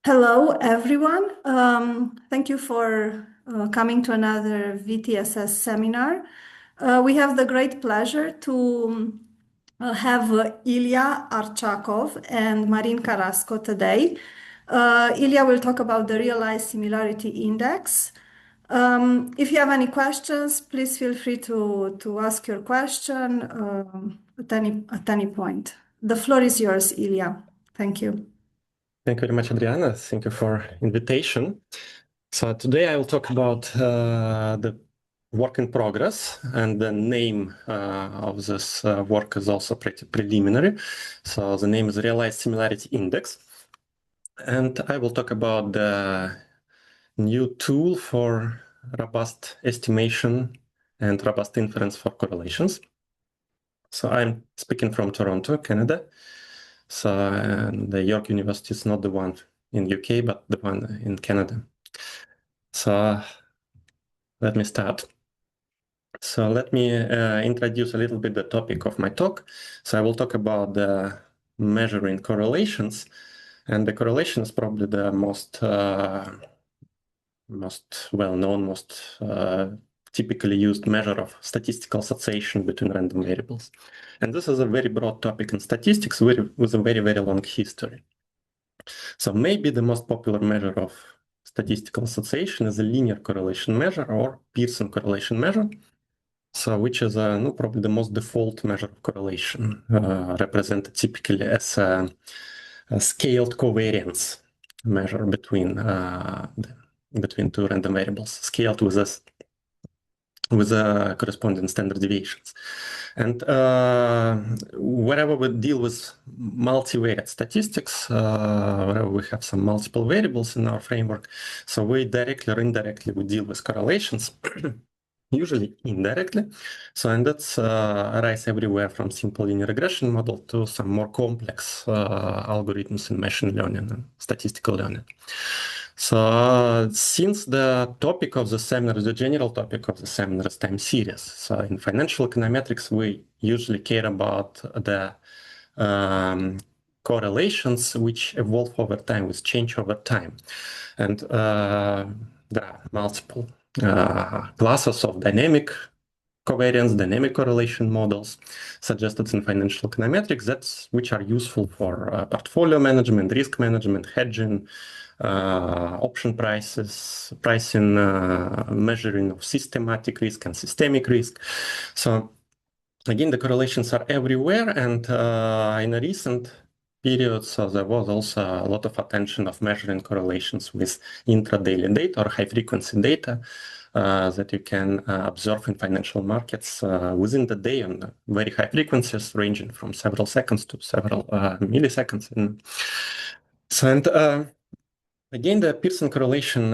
Hello, everyone. Thank you for coming to another VTSS seminar. We have the great pleasure to have Ilya Archakov and Marin Carrasco today. Ilya will talk about the Realized Similarity Index. If you have any questions, please feel free to ask your question at any point. The floor is yours, Ilya. Thank you. Thank you very much, Adriana. Thank you for invitation. So today I will talk about the work in progress, and the name of this work is also pretty preliminary. So the name is Realized Similarity Index. And I will talk about the new tool for robust estimation and robust inference for correlations. So I'm speaking from Toronto, Canada. So the York University is not the one in UK, but the one in Canada. So let me start. So let me introduce a little bit the topic of my talk. So I will talk about the measuring correlations, and the correlation is probably the most well-known, most typically used measure of statistical association between random variables. And this is a very broad topic in statistics with a very, very long history. So maybe the most popular measure of statistical association is a linear correlation measure or Pearson correlation measure. So which is probably the most default measure of correlation, represented typically as a scaled covariance measure between two random variables, scaled with corresponding standard deviations. And wherever we deal with multivariate statistics, wherever we have some multiple variables in our framework, so we directly or indirectly we deal with correlations, usually indirectly. So, and that's arise everywhere from simple linear regression model to some more complex algorithms in machine learning and statistical learning. So since the topic of the seminar is the general topic of the seminar is time series, so in financial econometrics, we usually care about the correlations which evolve over time, which change over time. And there are multiple classes of dynamic covariance, dynamic correlation models suggested in financial econometrics, which are useful for portfolio management, risk management, hedging, option prices, pricing, measuring of systematic risk and systemic risk. So again, the correlations are everywhere, and in a recent period, so there was also a lot of attention of measuring correlations with intradaily data or high-frequency data that you can observe in financial markets within the day on very high frequencies, ranging from several seconds to several milliseconds. And again, the Pearson correlation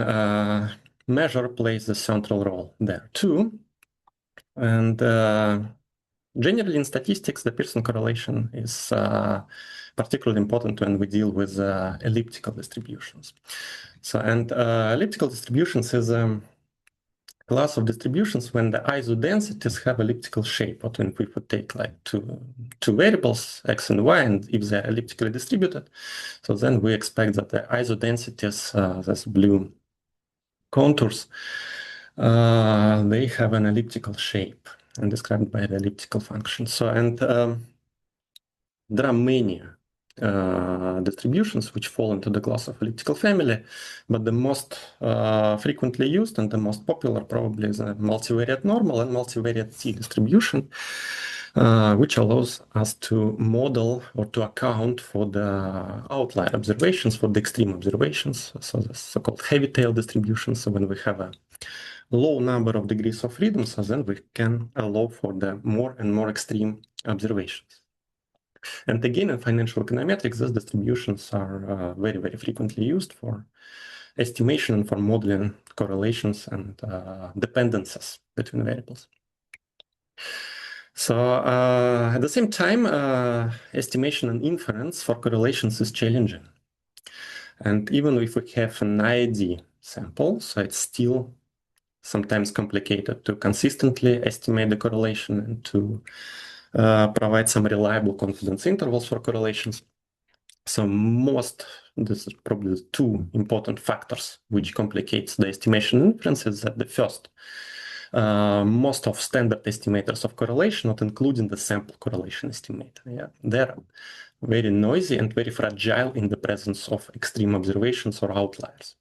measure plays a central role there too. And generally in statistics, the Pearson correlation is particularly important when we deal with elliptical distributions. So, and elliptical distributions is a class of distributions when the isodensities have elliptical shape. What if we would take like two variables, x and y, and if they're elliptically distributed, so then we expect that the isodensities, these blue contours, they have an elliptical shape and described by the elliptical function. So, and there are many distributions which fall into the class of elliptical family, but the most frequently used and the most popular probably is a multivariate normal and multivariate T distribution, which allows us to model or to account for the outlier observations, for the extreme observations, so the so-called heavy tail distributions. So when we have a low number of degrees of freedom, so then we can allow for the more and more extreme observations. And again, in financial econometrics, these distributions are very, very frequently used for estimation and for modeling correlations and dependencies between variables. So at the same time, estimation and inference for correlations is challenging. And even if we have an ID sample, so it's still sometimes complicated to consistently estimate the correlation and to provide some reliable confidence intervals for correlations. So this is probably the two important factors which complicates the estimation inference is that the first, most of standard estimators of correlation, not including the sample correlation estimator, they're very noisy and very fragile in the presence of extreme observations or outliers.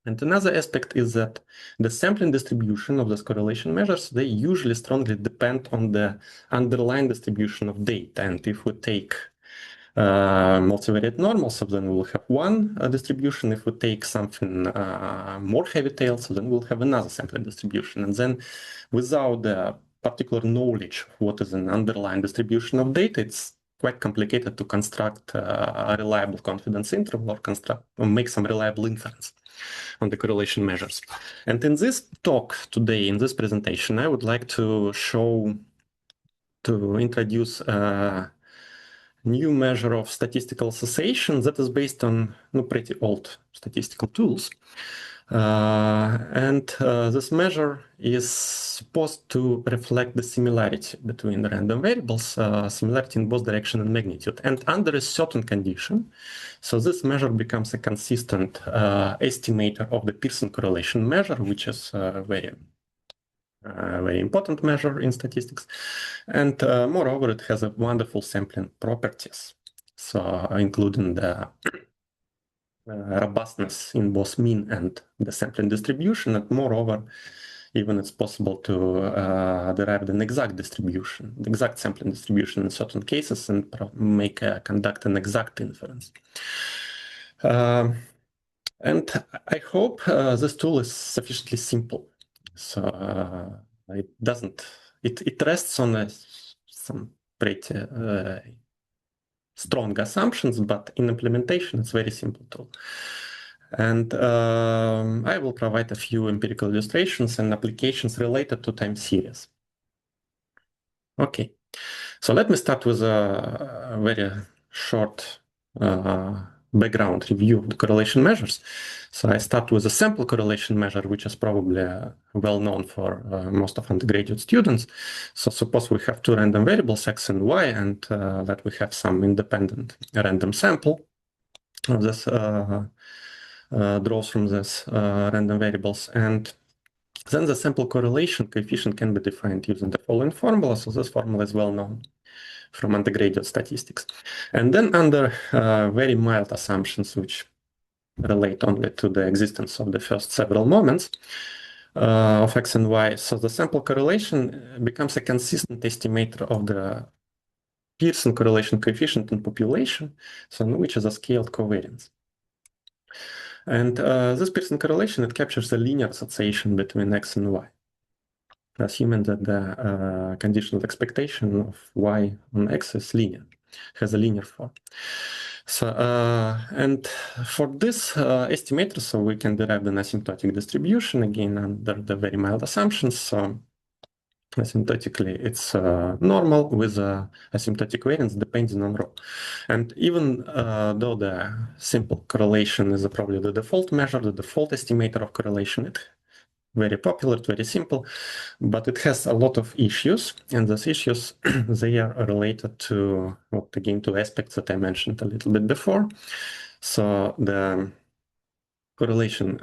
And another aspect is that the sampling distribution of those correlation measures, they usually strongly depend on the underlying distribution of data. And if we take multivariate normal, so then we'll have one distribution. If we take something more heavy tail, so then we'll have another sampling distribution. And then without the particular knowledge of what is an underlying distribution of data, it's quite complicated to construct a reliable confidence interval or make some reliable inference on the correlation measures. And in this talk today, in this presentation, I would like to introduce a new measure of statistical association that is based on pretty old statistical tools. This measure is supposed to reflect the similarity between the random variables, similarity in both direction and magnitude. And under a certain condition, so this measure becomes a consistent estimator of the Pearson correlation measure, which is very important measure in statistics. And moreover, it has a wonderful sampling properties, so including the robustness in both mean and the sampling distribution. And moreover, even it's possible to derive an exact distribution, the exact sampling distribution in certain cases, and conduct an exact inference. And I hope this tool is sufficiently simple. So it rests on some pretty strong assumptions, but in implementation, it's very simple tool. And I will provide a few empirical illustrations and applications related to time series. Okay, so let me start with a very short background review of the correlation measures. So I start with a sample correlation measure, which is probably well known for most of undergraduate students. So suppose we have two random variables, x and y, and that we have some independent random sample of this draws from this random variables. And then the sample correlation coefficient can be defined using the following formula. So this formula is well known from undergraduate statistics. And then under very mild assumptions, which relate only to the existence of the first several moments of x and y, so the sample correlation becomes a consistent estimator of the Pearson correlation coefficient in population, so which is a scaled covariance. And this Pearson correlation, it captures a linear association between x and y, assuming that the condition of expectation of y on x is linear, has a linear form. So, and for this estimator, so we can derive an asymptotic distribution, again, under the very mild assumptions. So asymptotically, it's normal with asymptotic variance depending on rho. And even though the simple correlation is probably the default measure, the default estimator of correlation, it's very popular, it's very simple, but it has a lot of issues. And those issues, they are related to, well, again, two aspects that I mentioned a little bit before. So the correlation,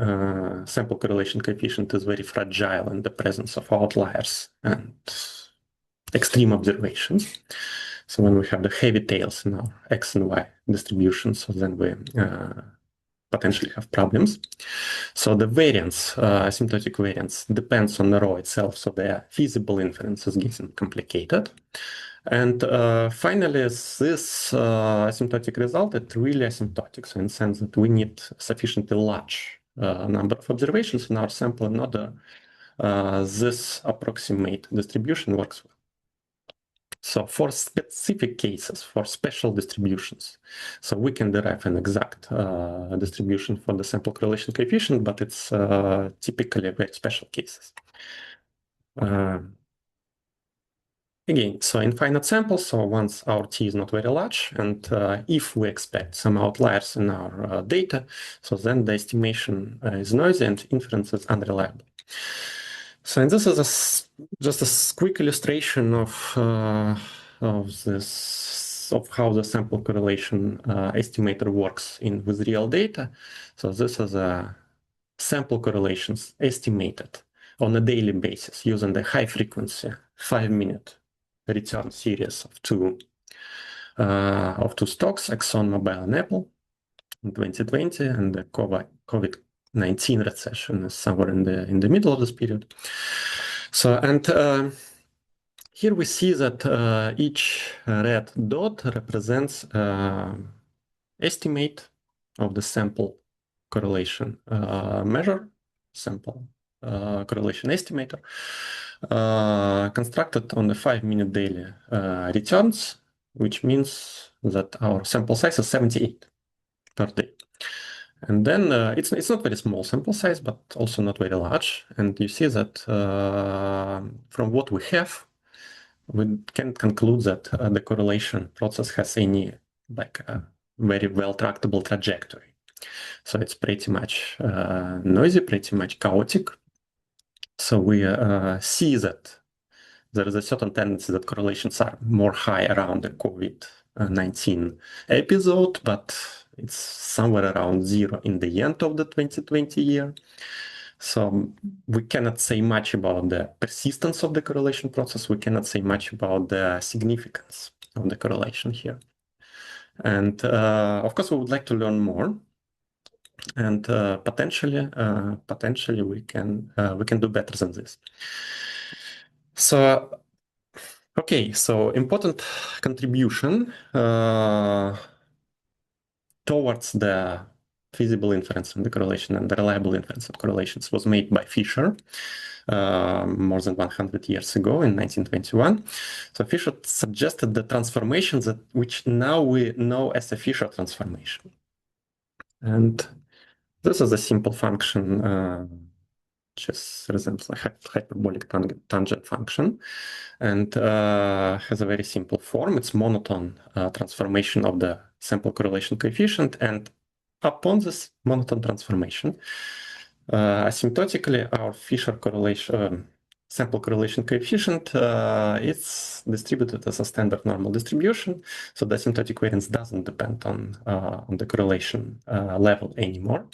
sample correlation coefficient is very fragile in the presence of outliers and extreme observations. So when we have the heavy tails in our x and y distribution, so then we potentially have problems. So the variance, asymptotic variance, depends on the rho itself, so the feasible inference is getting complicated. And finally, this asymptotic result is really asymptotic, so in the sense that we need sufficiently large number of observations in our sample in order this approximate distribution works well. So for specific cases, for special distributions, so we can derive an exact distribution for the sample correlation coefficient, but it's typically very special cases. Again, so in finite samples, so once our T is not very large, and if we expect some outliers in our data, so then the estimation is noisy and inference is unreliable. So and this is just a quick illustration of this of how the sample correlation estimator works with real data. So this is a sample correlations estimated on a daily basis using the high frequency 5-minute return series of two stocks, ExxonMobil and Apple, in 2020, and the COVID-19 recession is somewhere in the middle of this period. So, and here we see that each red dot represents estimate of the sample correlation measure, sample correlation estimator, constructed on the 5-minute daily returns, which means that our sample size is 78 per day. And then it's not very small sample size, but also not very large. And you see that from what we have, we can conclude that the correlation process has any very well tractable trajectory. So it's pretty much noisy, pretty much chaotic. So we see that there is a certain tendency that correlations are more high around the COVID-19 episode, but it's somewhere around zero in the end of the 2020 year. So we cannot say much about the persistence of the correlation process. We cannot say much about the significance of the correlation here. And of course, we would like to learn more. And potentially we can do better than this. So, okay, so important contribution towards the feasible inference in the correlation and the reliable inference of correlations was made by Fisher more than 100 years ago in 1921. So Fisher suggested the transformation which now we know as a Fisher transformation. And this is a simple function just resembles a hyperbolic tangent function and has a very simple form. It's monotone transformation of the sample correlation coefficient, and upon this monotone transformation, asymptotically, our Fisher correlation sample correlation coefficient it's distributed as a standard normal distribution, so the asymptotic variance doesn't depend on the correlation level anymore.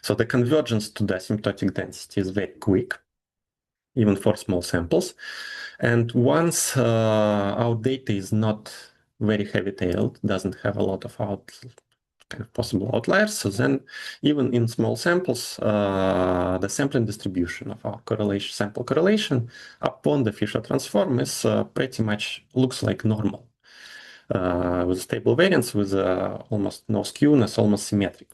So the convergence to the asymptotic density is very quick, even for small samples. And once our data is not very heavy-tailed, doesn't have a lot of possible outliers, so then even in small samples, the sampling distribution of our sample correlation upon the Fisher transform is pretty much looks like normal, with stable variance, with almost no skewness, almost symmetric.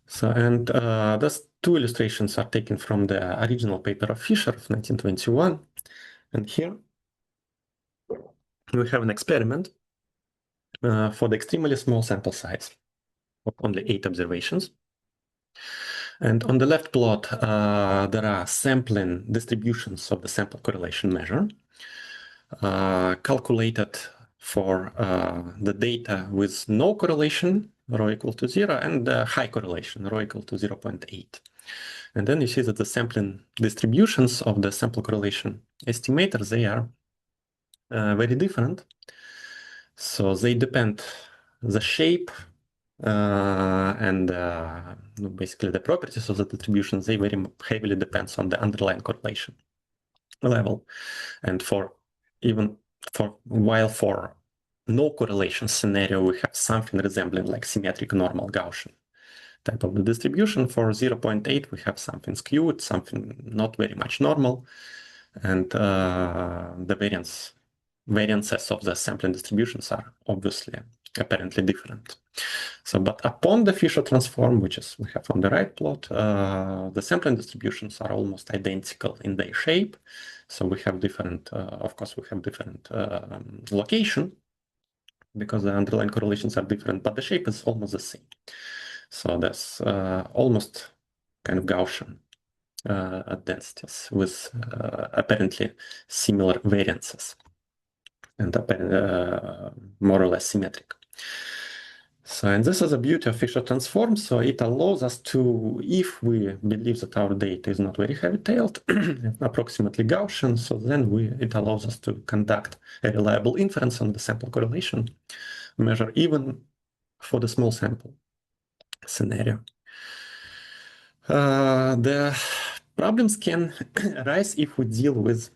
So, and those two illustrations are taken from the original paper of Fisher of 1921. And here we have an experiment for the extremely small sample size of only 8 observations. And on the left plot, there are sampling distributions of the sample correlation measure, calculated for the data with no correlation, rho equal to 0, and high correlation, rho equal to 0.8. And then you see that the sampling distributions of the sample correlation estimator, they are very different. So they depend the shape and basically the properties of the distribution, they very heavily depends on the underlying correlation level. And while for no correlation scenario, we have something resembling like symmetric normal Gaussian type of the distribution. For 0.8, we have something skewed, something not very much normal, and the variances of the sampling distributions are obviously apparently different. So, but upon the Fisher transform, which is we have on the right plot, the sampling distributions are almost identical in their shape. So we have different, of course, we have different location because the underlying correlations are different, but the shape is almost the same. So that's almost kind of Gaussian densities with apparently similar variances and more or less symmetric. So, and this is the beauty of Fisher transform. So it allows us to, if we believe that our data is not very heavy-tailed, approximately Gaussian, so then it allows us to conduct a reliable inference on the sample correlation measure, even for the small sample scenario. The problems can arise if we deal with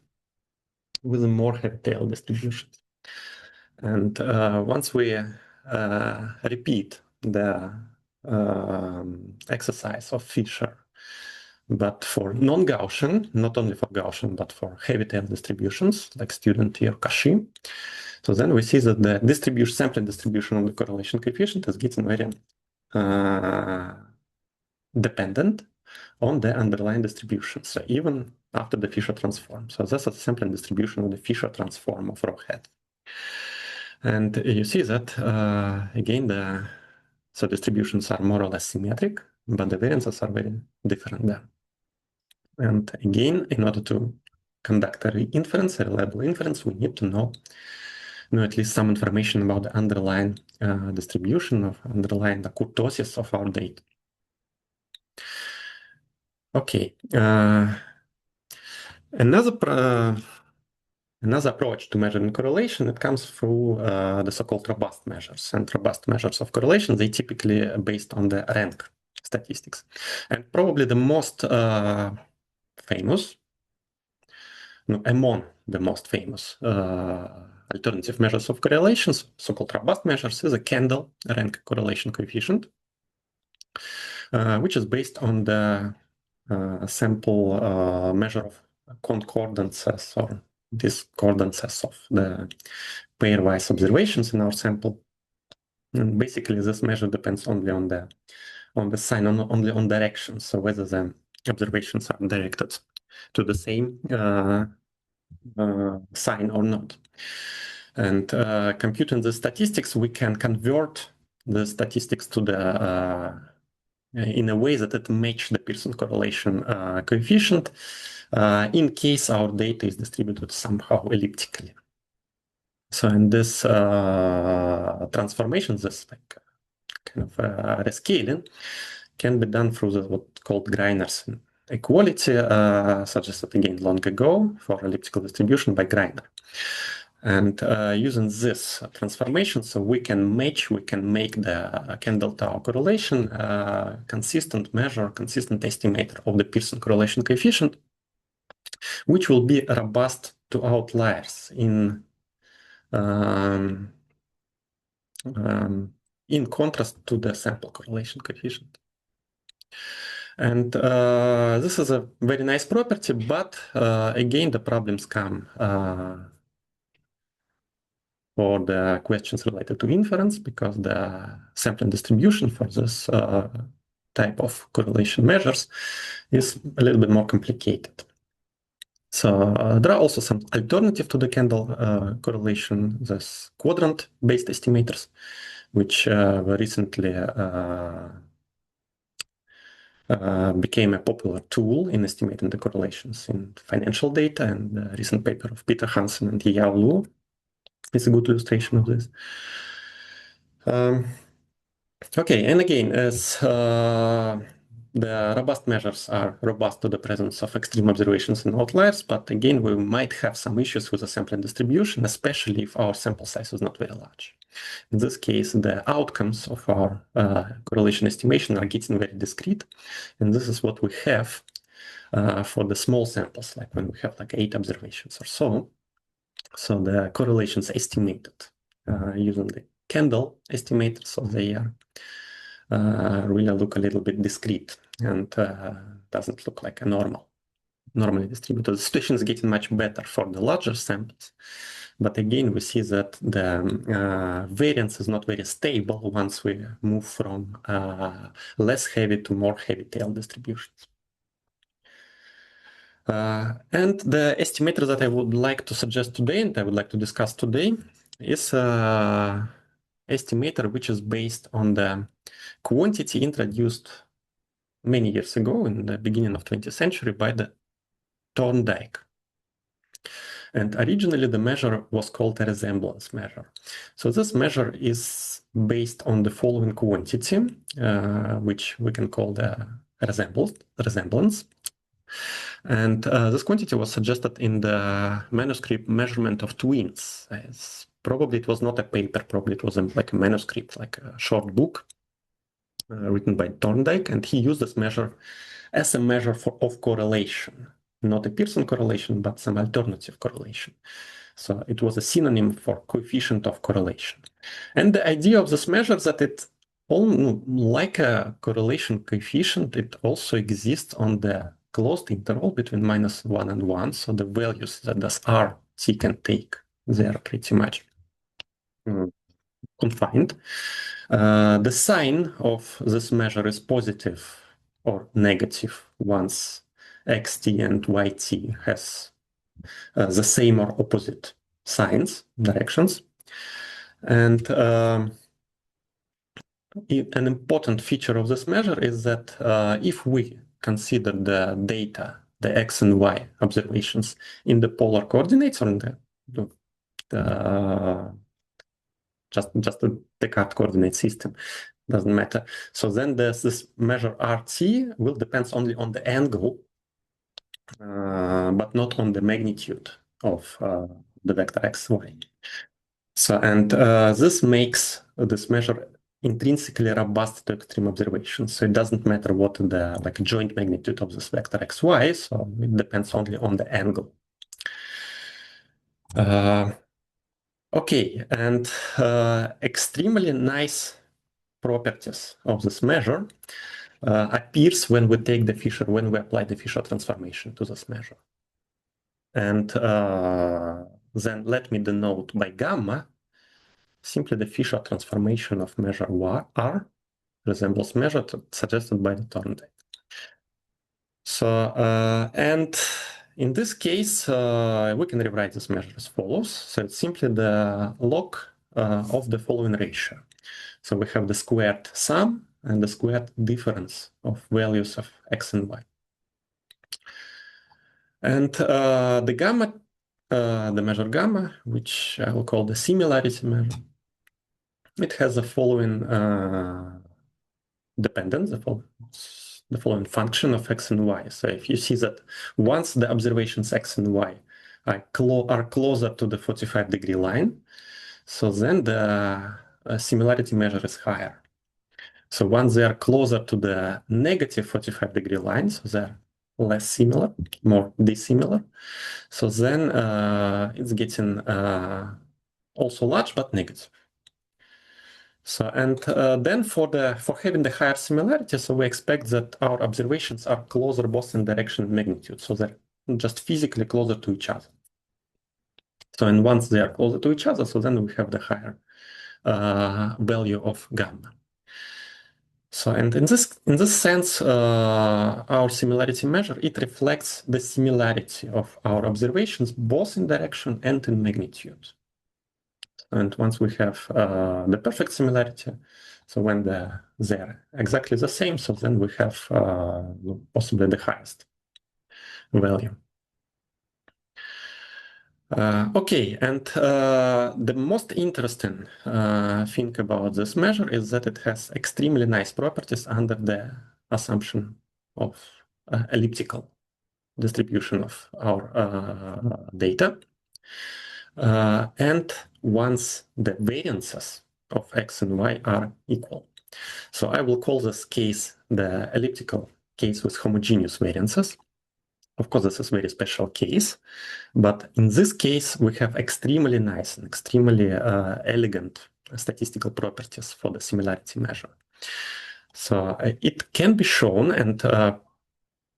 more heavy-tailed distributions. And once we repeat the exercise of Fisher, but for non-Gaussian, not only for Gaussian, but for heavy-tail distributions like student T or Cauchy, so then we see that the sampling distribution of the correlation coefficient is getting very dependent on the underlying distribution. So even after the Fisher transform. So that's a sampling distribution of the Fisher transform of rho hat. And you see that, again, so distributions are more or less symmetric, but the variances are very different there. And again, in order to conduct a reliable inference, we need to know at least some information about the underlying distribution of underlying the kurtosis of our data. Okay. Another approach to measuring correlation, it comes through the so-called robust measures. And robust measures of correlation, they typically are based on the rank statistics. And probably the most famous, among the most famous alternative measures of correlations, so-called robust measures, is a Kendall rank correlation coefficient, which is based on the sample measure of concordances or discordances of the pairwise observations in our sample. And basically, this measure depends only on the sign, only on direction. So whether the observations are directed to the same sign or not. And computing the statistics, we can convert the statistics to the in a way that it matches the Pearson correlation coefficient in case our data is distributed somehow elliptically. So in this transformation, this like kind of rescaling can be done through what's called Griner's equality, suggested again long ago for elliptical distribution by Griner. And using this transformation, so we can make the Kendall-Tau correlation consistent estimator of the Pearson correlation coefficient, which will be robust to outliers in contrast to the sample correlation coefficient. And this is a very nice property, but again, the problems come for the questions related to inference, because the sampling distribution for this type of correlation measures is a little bit more complicated. So there are also some alternative to the Kendall correlation, this quadrant-based estimators, which were recently became a popular tool in estimating the correlations in financial data, and the recent paper of Peter Hansen and Yao Lu is a good illustration of this. Okay, and again, as the robust measures are robust to the presence of extreme observations and outliers, but again, we might have some issues with the sampling distribution, especially if our sample size is not very large. In this case, the outcomes of our correlation estimation are getting very discrete, and this is what we have for the small samples, like when we have like 8 observations or so. So the correlations estimated using the Kendall estimator, so they are really look a little bit discrete and doesn't look like a normally distributed. The situation is getting much better for the larger samples, but again, we see that the variance is not very stable once we move from less heavy to more heavy tail distributions. And the estimator that I would like to suggest today, and I would like to discuss today, is estimator which is based on the quantity introduced many years ago in the beginning of 20th century by the Thorndike. And originally the measure was called a resemblance measure. So this measure is based on the following quantity, which we can call the resemblance. And this quantity was suggested in the manuscript Measurement of Twins. Probably it was not a paper, probably it was like a manuscript, like a short book written by Thorndike, and he used this measure as a measure of correlation, not a Pearson correlation, but some alternative correlation. So it was a synonym for coefficient of correlation. And the idea of this measure is that it, like a correlation coefficient, it also exists on the closed interval between -1 and 1. So the values that this RT can take, they are pretty much confined. The sign of this measure is positive or negative once xt and yt has the same or opposite signs, directions. And an important feature of this measure is that if we consider the data, the x and y observations in the polar coordinates or in just the Descartes coordinate system, doesn't matter. So then this measure RT will depend only on the angle, but not on the magnitude of the vector xy. So, and this makes this measure intrinsically robust to extreme observations. So it doesn't matter what the joint magnitude of this vector xy, so it depends only on the angle. Okay, and extremely nice properties of this measure appears when we take the Fisher, when we apply the Fisher transformation to this measure. And then let me denote by gamma simply the Fisher transformation of measure R resembles measure suggested by the Thorndike. So, and in this case, we can rewrite this measure as follows. So it's simply the log of the following ratio. So we have the squared sum and the squared difference of values of x and y. And the gamma, the measure gamma, which I will call the similarity measure, it has the following dependence, the following function of x and y. So if you see that once the observations x and y are closer to the 45-degree line, so then the similarity measure is higher. So once they are closer to the negative 45-degree line, so they're less similar, more dissimilar, so then it's getting also large but negative. So, and then for having the higher similarity, so we expect that our observations are closer both in direction and magnitude, so they're just physically closer to each other. So, and once they are closer to each other, so then we have the higher value of gamma. So, and in this sense, our similarity measure, it reflects the similarity of our observations both in direction and in magnitude. And once we have the perfect similarity, so when they're exactly the same, so then we have possibly the highest value. Okay, and the most interesting thing about this measure is that it has extremely nice properties under the assumption of elliptical distribution of our data. And once the variances of x and y are equal. So I will call this case the elliptical case with homogeneous variances. Of course, this is a very special case, but in this case, we have extremely nice and extremely elegant statistical properties for the similarity measure. So it can be shown, and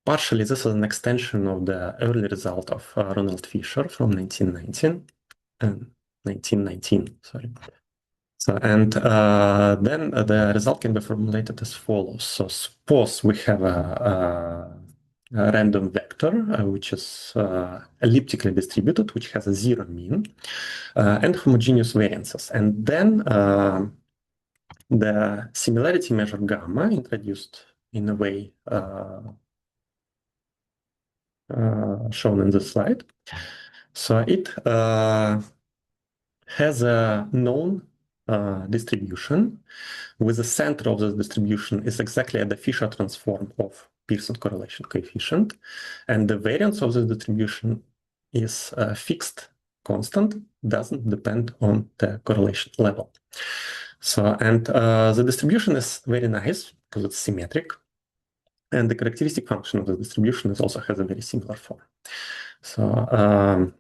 partially this is an extension of the early result of Ronald Fisher from 1919, sorry. So, and then the result can be formulated as follows. So suppose we have a random vector, which is elliptically distributed, which has a zero mean, and homogeneous variances. And then the similarity measure gamma, introduced in a way shown in this slide. So it has a known distribution, with the center of this distribution is exactly at the Fisher transform of Pearson correlation coefficient, and the variance of this distribution is fixed, constant, doesn't depend on the correlation level. So, and the distribution is very nice because it's symmetric, and the characteristic function of the distribution also has a very similar form. So,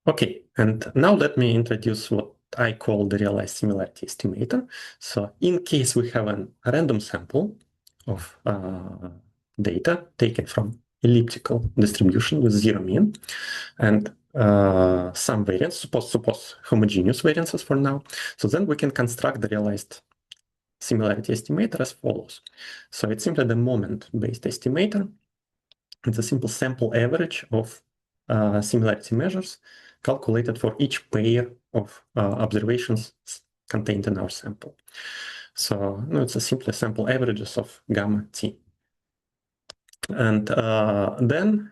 okay, and now let me introduce what I call the realized similarity estimator. So in case we have a random sample of data taken from elliptical distribution with zero mean and some variance, suppose homogeneous variances for now. So then we can construct the realized similarity estimator as follows. So it's simply the moment-based estimator. It's a simple sample average of similarity measures calculated for each pair of observations contained in our sample. So it's a simple sample averages of gamma t. And then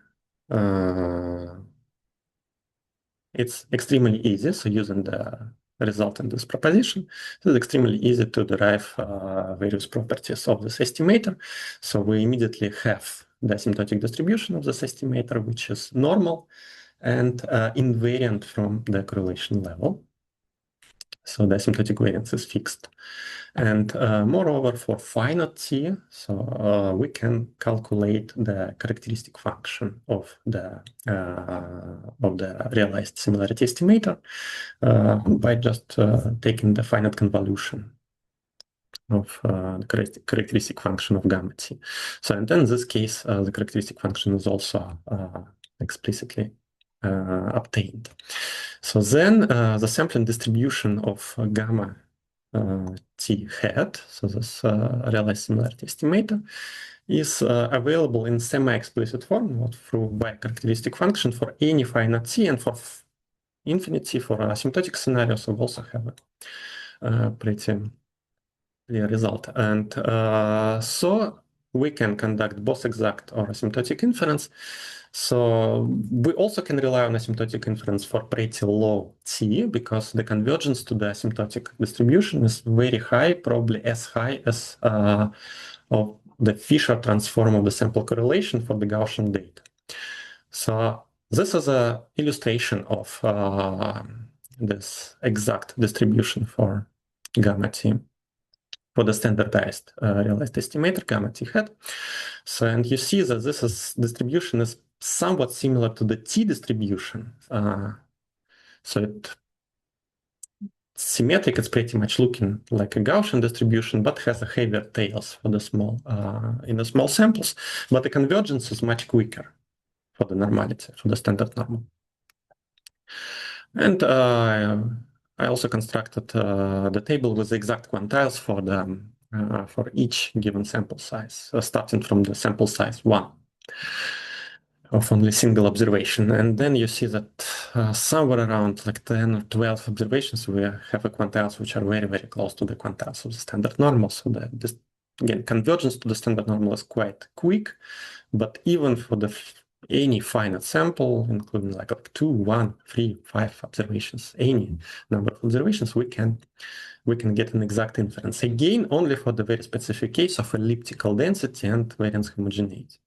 it's extremely easy. So using the result in this proposition, it's extremely easy to derive various properties of this estimator. So we immediately have the asymptotic distribution of this estimator, which is normal and invariant from the correlation level. So the asymptotic variance is fixed. And moreover, for finite t, so we can calculate the characteristic function of the realized similarity estimator by just taking the finite convolution of the characteristic function of gamma t. So, and in this case, the characteristic function is also explicitly obtained. So then the sampling distribution of gamma t hat, so this realized similarity estimator, is available in semi-explicit form through by characteristic function for any finite t, and for infinity for asymptotic scenarios we also have a pretty clear result. And so we can conduct both exact or asymptotic inference. So we also can rely on asymptotic inference for pretty low t, because the convergence to the asymptotic distribution is very high, probably as high as of the Fisher transform of the sample correlation for the Gaussian data. So this is an illustration of this exact distribution for gamma t for the standardized realized estimator gamma t hat. So, and you see that this distribution is somewhat similar to the t distribution. So it's symmetric, it's pretty much looking like a Gaussian distribution, but has a heavier tails for the small in the small samples. But the convergence is much quicker for the normality, for the standard normal. And I also constructed the table with the exact quantiles for each given sample size, starting from the sample size 1 of only single observation. And then you see that somewhere around like 10 or 12 observations, we have a quantiles which are very, very close to the quantiles of the standard normal. So that this, again, convergence to the standard normal is quite quick, but even for the any finite sample, including like 2, 1, 3, 5 observations, any number of observations, we can get an exact inference. Again, only for the very specific case of elliptical density and variance homogeneity.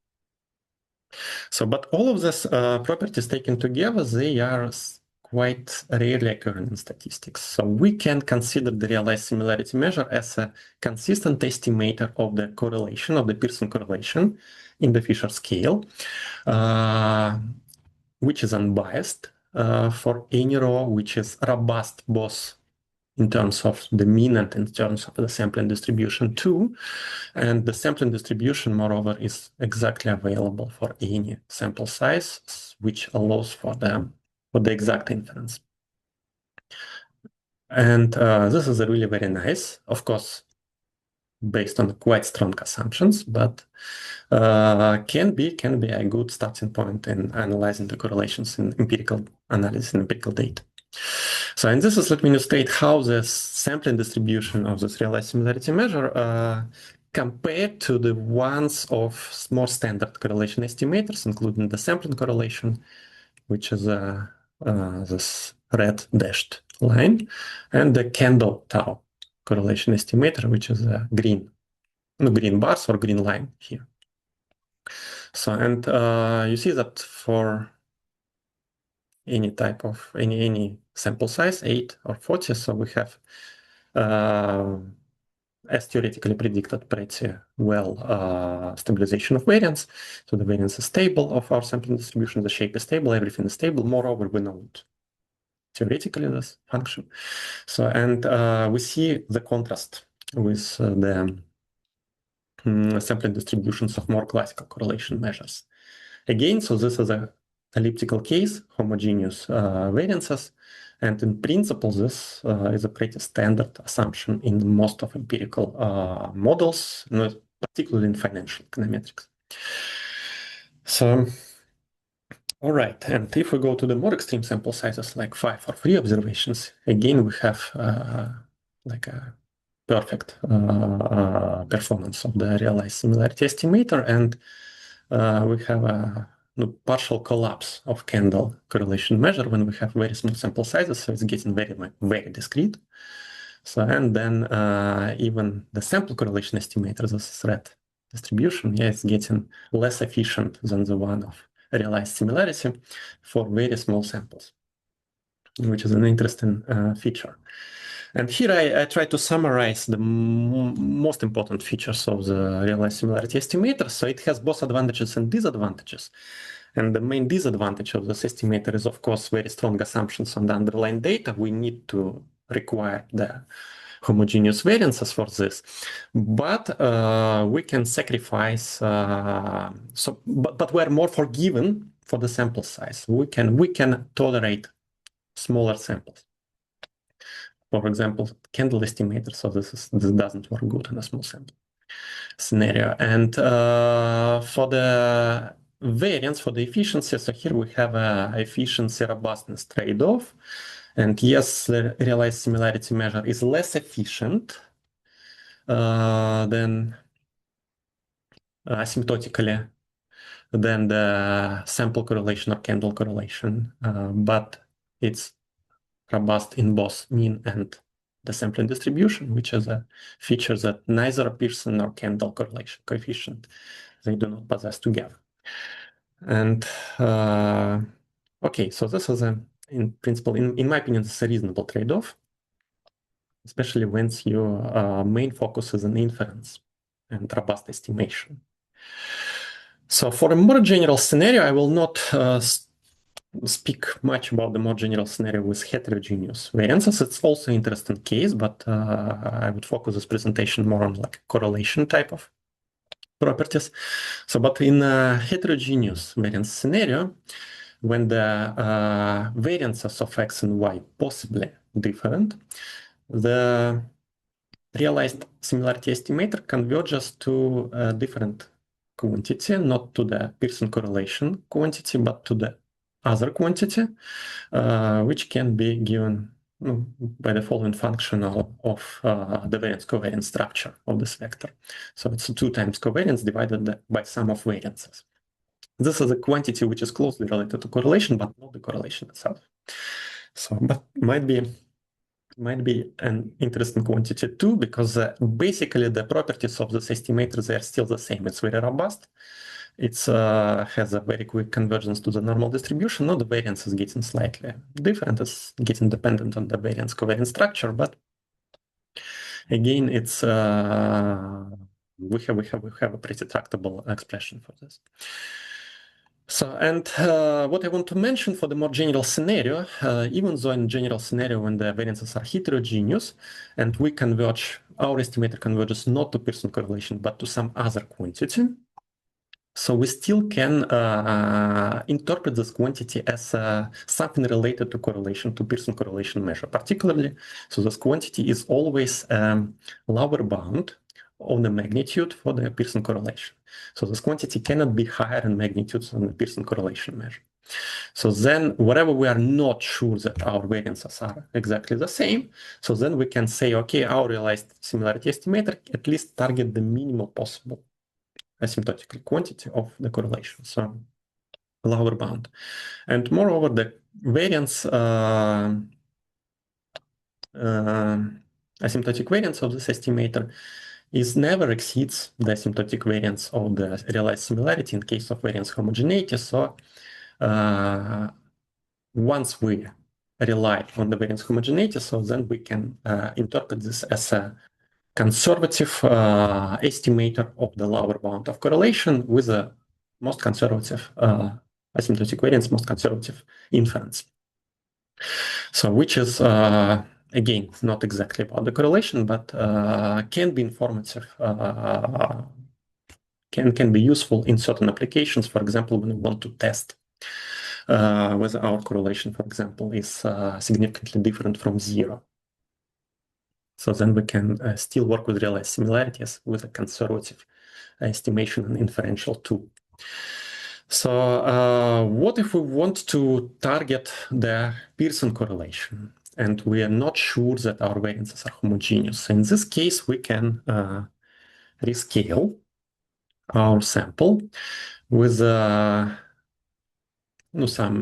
So, but all of these properties taken together, they are quite rarely occurring in statistics. So we can consider the realized similarity measure as a consistent estimator of the correlation, of the Pearson correlation in the Fisher scale, which is unbiased for any row, which is robust both in terms of the mean and in terms of the sampling distribution too. And the sampling distribution, moreover, is exactly available for any sample size, which allows for the exact inference. And this is really very nice, of course, based on quite strong assumptions, but can be a good starting point in analyzing the correlations in empirical analysis and empirical data. So, and this is, let me illustrate how the sampling distribution of this realized similarity measure compared to the ones of more standard correlation estimators, including the sampling correlation, which is this red dashed line, and the candle tau correlation estimator, which is a green bars or green line here. So, and you see that for any type of any sample size, 8 or 40, so we have as theoretically predicted pretty well stabilization of variance. So the variance is stable of our sampling distribution, the shape is stable, everything is stable. Moreover, we know it theoretically this function. So, and we see the contrast with the sampling distributions of more classical correlation measures. Again, so this is a elliptical case, homogeneous variances, and in principle, this is a pretty standard assumption in most of empirical models, particularly in financial econometrics. So, all right, and if we go to the more extreme sample sizes, like 5 or 3 observations, again, we have like a perfect performance of the realized similarity estimator, and we have a partial collapse of candle correlation measure when we have very small sample sizes, so it's getting very, very discrete. So, and then even the sample correlation estimator, this red distribution, yeah, it's getting less efficient than the one of realized similarity for very small samples, which is an interesting feature. And here I try to summarize the most important features of the realized similarity estimator. So it has both advantages and disadvantages. And the main disadvantage of this estimator is, of course, very strong assumptions on the underlying data. We need to require the homogeneous variances for this, but we can sacrifice. But we're more forgiven for the sample size. We can tolerate smaller samples. For example, candle estimator. So this doesn't work good in a small sample scenario. And for the variance, for the efficiency, so here we have a efficiency robustness trade-off. And yes, the realized similarity measure is less efficient than asymptotically than the sample correlation or candle correlation, but it's robust in both mean and the sampling distribution, which is a feature that neither Pearson nor Kendall correlation coefficient, they do not possess together. And okay, so this is in principle, in my opinion, this is a reasonable trade-off, especially when your main focus is on inference and robust estimation. So for a more general scenario, I will not speak much about the more general scenario with heterogeneous variances. It's also an interesting case, but I would focus this presentation more on like correlation type of properties. So, but in a heterogeneous variance scenario, when the variances of x and y possibly different, the realized similarity estimator converges to a different quantity, not to the Pearson correlation quantity, but to the other quantity, which can be given by the following function of the variance covariance structure of this vector. So it's 2 times covariance divided by sum of variances. This is a quantity which is closely related to correlation, but not the correlation itself. So, but might be an interesting quantity too, because basically the properties of this estimator, they are still the same. It's very robust. It has a very quick convergence to the normal distribution. Now the variance is getting slightly different. It's getting dependent on the variance covariance structure, but again, it's we have a pretty tractable expression for this. So, and what I want to mention for the more general scenario, even though in general scenario when the variances are heterogeneous and we converge, our estimator converges not to Pearson correlation, but to some other quantity. So we still can interpret this quantity as something related to correlation, to Pearson correlation measure, particularly. So this quantity is always lower bound of the magnitude for the Pearson correlation. So this quantity cannot be higher in magnitude than the Pearson correlation measure. So then wherever we are not sure that our variances are exactly the same, so then we can say, okay, our realized similarity estimator at least target the minimal possible asymptotical quantity of the correlation, so lower bound. And moreover, the variance asymptotic variance of this estimator is never exceeds the asymptotic variance of the realized similarity in case of variance homogeneity. So once we rely on the variance homogeneity, so then we can interpret this as a conservative estimator of the lower bound of correlation with the most conservative asymptotic variance, most conservative inference. So which is, again, not exactly about the correlation, but can be informative, can be useful in certain applications. For example, when we want to test whether our correlation, for example, is significantly different from zero. So then we can still work with realized similarities with a conservative estimation and inferential tool. So what if we want to target the Pearson correlation and we are not sure that our variances are homogeneous? In this case, we can rescale our sample with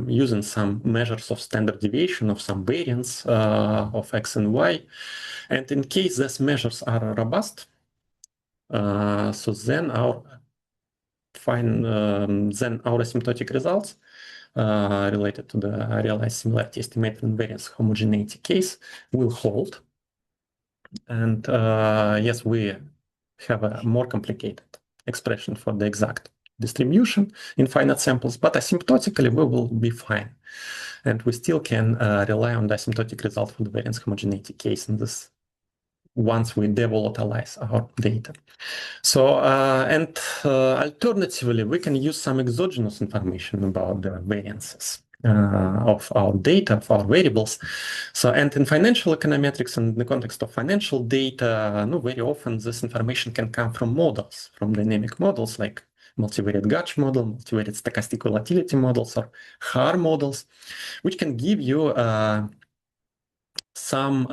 using some measures of standard deviation of some variance of x and y. And in case these measures are robust, so then our asymptotic results related to the realized similarity estimator and variance homogeneity case will hold. And yes, we have a more complicated expression for the exact distribution in finite samples, but asymptotically we will be fine. And we still can rely on the asymptotic result for the variance homogeneity case in this once we devolatilize our data. So, alternatively, we can use some exogenous information about the variances of our data, of our variables. So, and in financial econometrics, and in the context of financial data, very often this information can come from models, from dynamic models like multivariate Gauge model, multivariate stochastic volatility models, or HAR models, which can give you some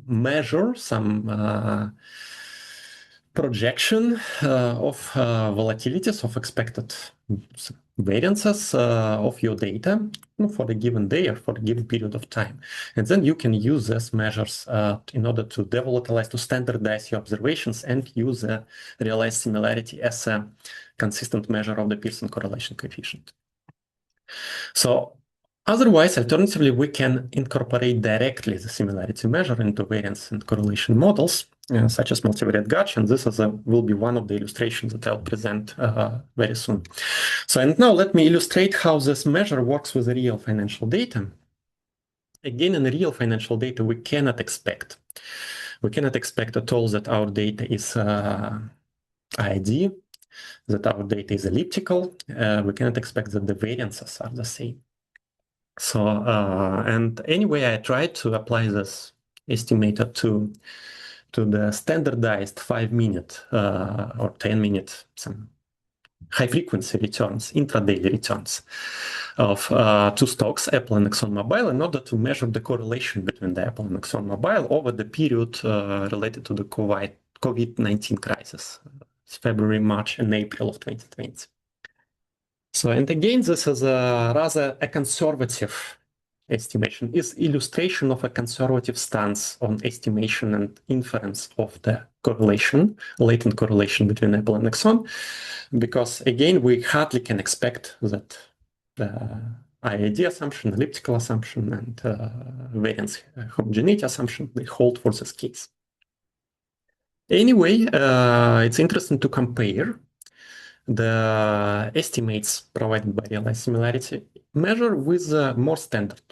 measure, some projection of volatilities of expected variances of your data for a given day or for a given period of time. And then you can use these measures in order to devolatilize, to standardize your observations and use a realized similarity as a consistent measure of the Pearson correlation coefficient. So otherwise, alternatively, we can incorporate directly the similarity measure into variance and correlation models, such as multivariate Gauge, and this will be one of the illustrations that I'll present very soon. So, and now let me illustrate how this measure works with the real financial data. Again, in the real financial data, we cannot expect at all that our data is ID, that our data is elliptical. We cannot expect that the variances are the same. So, and anyway, I tried to apply this estimator to the standardized 5-minute or 10-minute some high-frequency returns, intraday returns of two stocks, Apple and ExxonMobil, in order to measure the correlation between the Apple and ExxonMobil over the period related to the COVID-19 crisis, February, March, and April of 2020. So, and again, this is rather a conservative estimation, is illustration of a conservative stance on estimation and inference of the correlation, latent correlation between Apple and Exxon, because again, we hardly can expect that the IID assumption, elliptical assumption, and variance homogeneity assumption, they hold for this case. Anyway, it's interesting to compare the estimates provided by realized similarity measure with more standard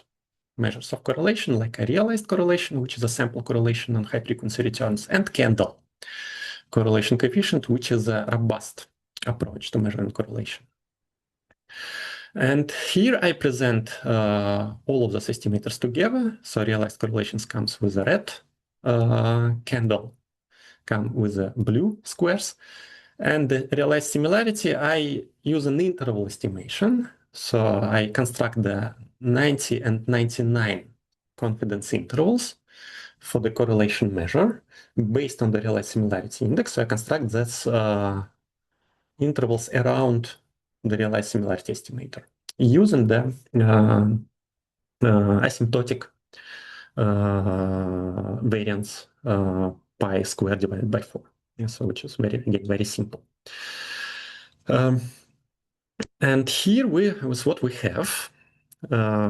measures of correlation, like a realized correlation, which is a sample correlation on high-frequency returns, and candle correlation coefficient, which is a robust approach to measuring correlation. And here I present all of those estimators together. So realized correlations comes with a red candle, come with the blue squares. And the realized similarity, I use an interval estimation. So I construct the 90 and 99 confidence intervals for the correlation measure based on the realized similarity index. So I construct these intervals around the realized similarity estimator using the asymptotic variance pi squared divided by 4. Yeah, so which is very simple. And here with what we have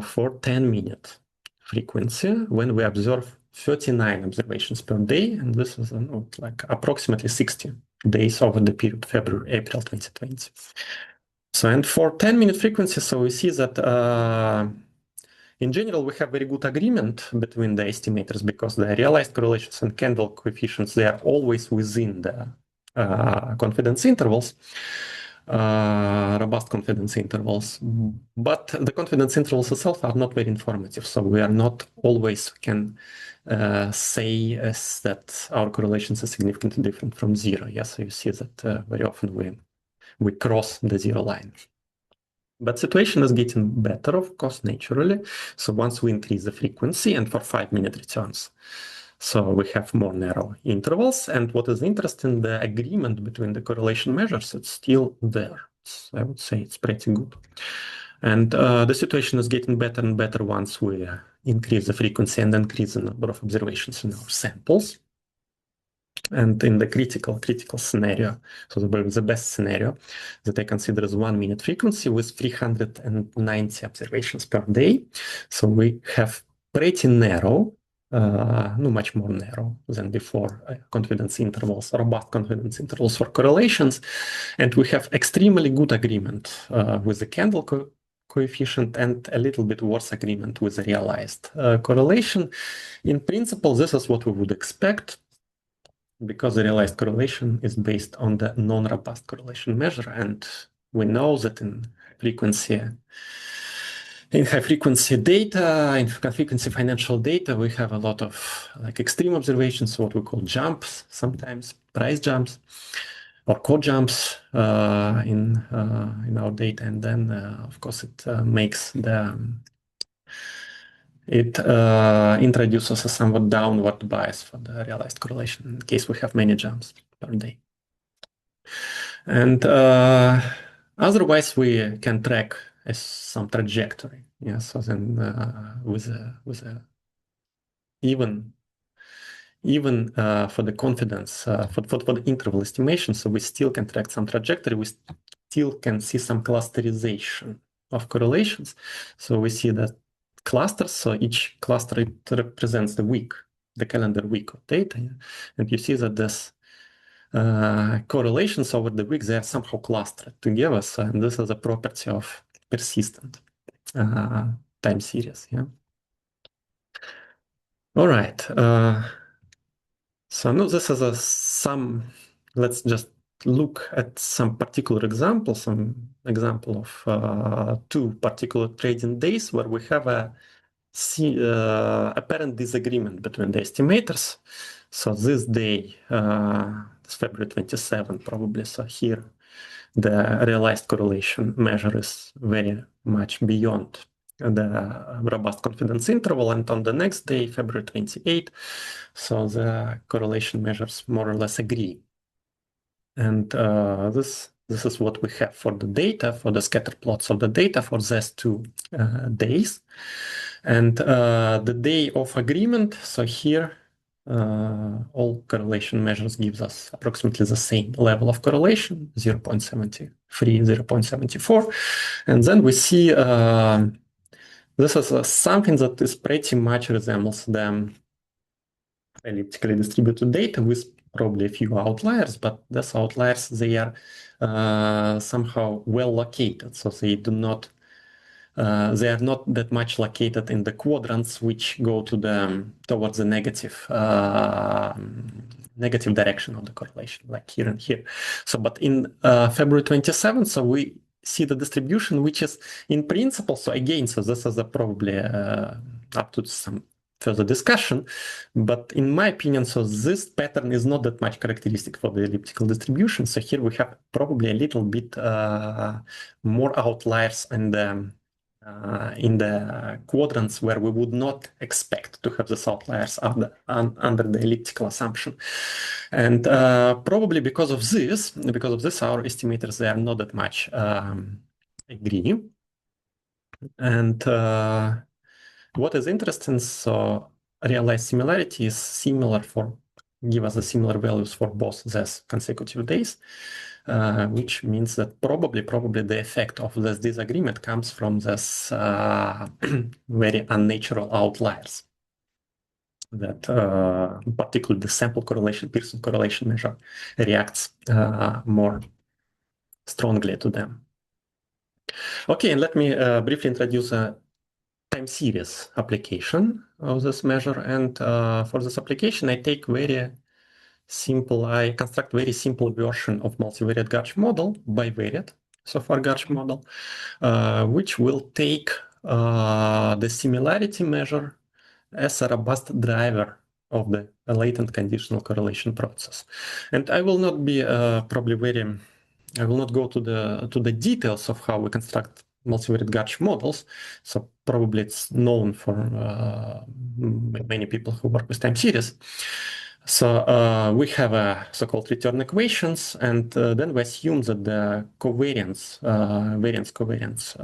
for 10-minute frequency when we observe 39 observations per day, and this is like approximately 60 days over the period February-April 2020. So, and for 10-minute frequency, so we see that in general, we have very good agreement between the estimators because the realized correlations and candle coefficients, they are always within the confidence intervals, robust confidence intervals. But the confidence intervals itself are not very informative. So we are not always can say that our correlations are significantly different from zero. Yes, so you see that very often we cross the zero line. But situation is getting better, of course, naturally. So once we increase the frequency and for 5-minute returns, so we have more narrow intervals. And what is interesting, the agreement between the correlation measures, it's still there. I would say it's pretty good. And the situation is getting better and better once we increase the frequency and increase the number of observations in our samples. And in the critical scenario, so the best scenario that I consider is 1-minute frequency with 390 observations per day. So we have pretty narrow, much more narrow than before, confidence intervals, robust confidence intervals for correlations. And we have extremely good agreement with the candle coefficient and a little bit worse agreement with the realized correlation. In principle, this is what we would expect, because the realized correlation is based on the non-robust correlation measure. And we know that in high frequency data, in frequency financial data, we have a lot of like extreme observations, what we call jumps, sometimes price jumps or code jumps in our data. And then, of course, it introduces a somewhat downward bias for the realized correlation in case we have many jumps per day. And otherwise, we can track some trajectory. Yeah, so then with a even for the confidence for the interval estimation, so we still can track some trajectory. We still can see some clusterization of correlations. So we see that clusters, so each cluster it represents the calendar week of data, and you see that this correlations over the week, they are somehow clustered together. So, and this is a property of persistent time series. Yeah. All right. So now this is let's just look at some particular examples, some example of 2 particular trading days where we have a apparent disagreement between the estimators. So this day, it's February 27, probably. So here, the realized correlation measure is very much beyond the robust confidence interval. And on the next day, February 28, so the correlation measures more or less agree. And this is what we have for the data, for the scatter plots of the data for these 2 days. And the day of agreement, so here all correlation measures gives us approximately the same level of correlation, 0.73, 0.74. And then we see this is something that is pretty much resembles the elliptically distributed data with probably a few outliers, but these outliers, they are somehow well located. So they are not that much located in the quadrants which go towards the negative direction of the correlation, like here and here. So, but in February 27th, so we see the distribution, which is in principle, so again, so this is probably up to some further discussion, but in my opinion, so this pattern is not that much characteristic for the elliptical distribution. So here we have probably a little bit more outliers in the quadrants where we would not expect to have these outliers under the elliptical assumption. And probably because of this, our estimators, they are not that much agree. And what is interesting, so realized similarity is similar give us the similar values for both these consecutive days, which means that probably the effect of this disagreement comes from this very unnatural outliers that particularly the sample correlation, Pearson correlation measure reacts more strongly to them. Okay, and let me briefly introduce a time series application of this measure. And for this application, I construct very simple version of multivariate gauge model, bivariate so far gauge model, which will take the similarity measure as a robust driver of the latent conditional correlation process. And I will not be I will not go to the details of how we construct multivariate gauge models. So probably it's known for many people who work with time series. So we have a so-called return equations, and then we assume that the covariance, variance covariance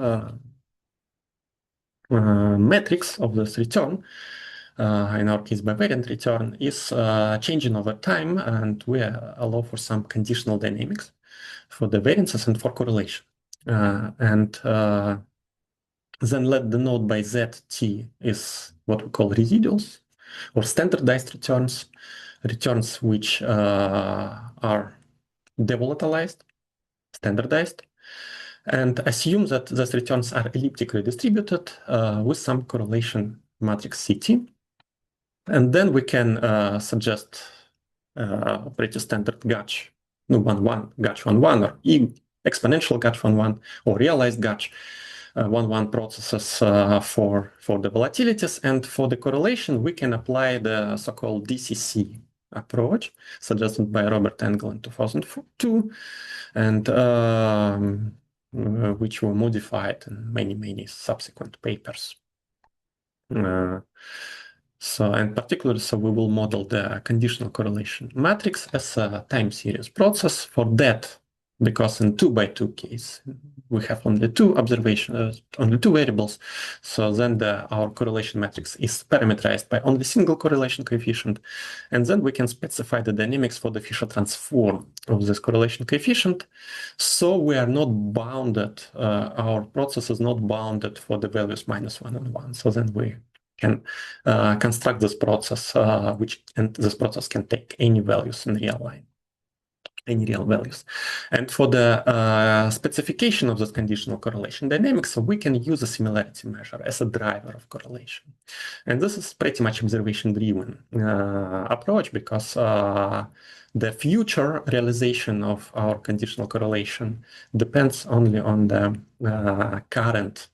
matrix of this return, in our case bivariant return, is changing over time, and we allow for some conditional dynamics for the variances and for correlation. Then let the node by zt is what we call residuals or standardized returns which are devolatilized, standardized, and assume that those returns are elliptically distributed with some correlation matrix CT. And then we can suggest pretty standard gauge, 1-1, gauge 1-1, or exponential gauge 1-1, or realized gauge 1-1 processes for the volatilities. And for the correlation, we can apply the so-called DCC approach suggested by Robert Engel in 2002, and which were modified in many subsequent papers. And particularly, we will model the conditional correlation matrix as a time series process. For that, because in 2x2 case, we have only two variables. So then our correlation matrix is parameterized by only single correlation coefficient. And then we can specify the dynamics for the Fisher transform of this correlation coefficient. So we are not bounded, our process is not bounded for the values -1 and 1. So then we can construct this process, and this process can take any values in real line, any real values. And for the specification of this conditional correlation dynamics, so we can use a similarity measure as a driver of correlation. And this is pretty much observation-driven approach, because the future realization of our conditional correlation depends only on the current,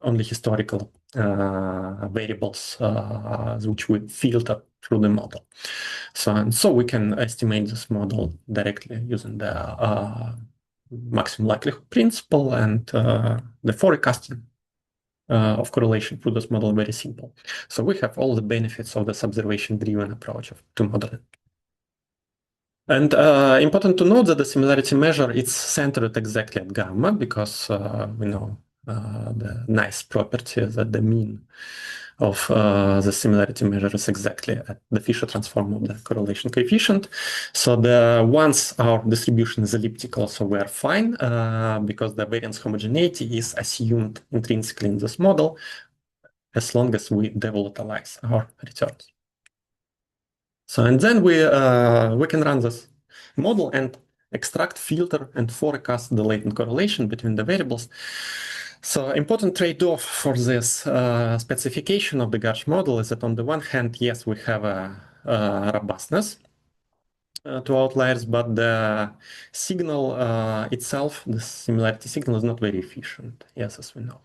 only historical variables which we filter through the model. So we can estimate this model directly using the maximum likelihood principle, and the forecasting of correlation through this model very simple. So we have all the benefits of this observation-driven approach to modeling. And important to note that the similarity measure is centered exactly at gamma, because we know the nice property that the mean of the similarity measure is exactly at the Fisher transform of the correlation coefficient. So once our distribution is elliptical, so we are fine, because the variance homogeneity is assumed intrinsically in this model, as long as we devolatilize our returns. So, and then we can run this model and extract, filter, and forecast the latent correlation between the variables. So important trade-off for this specification of the gauge model is that on the one hand, yes, we have a robustness to outliers, but the signal itself, the similarity signal, is not very efficient, yes, as we know.